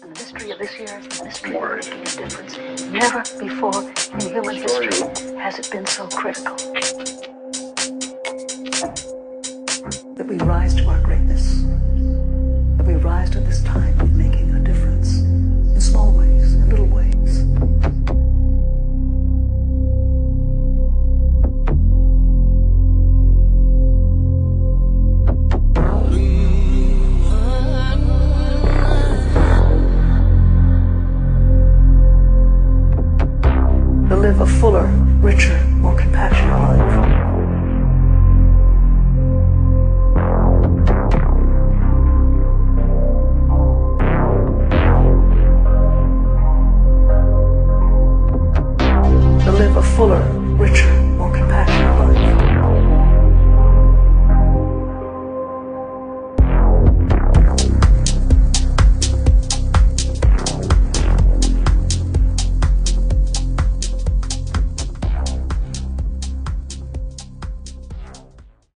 And the mystery of this year is the mystery of making a difference. Never before in human history has it been so critical. That we rise to our greatness. That we rise to this time.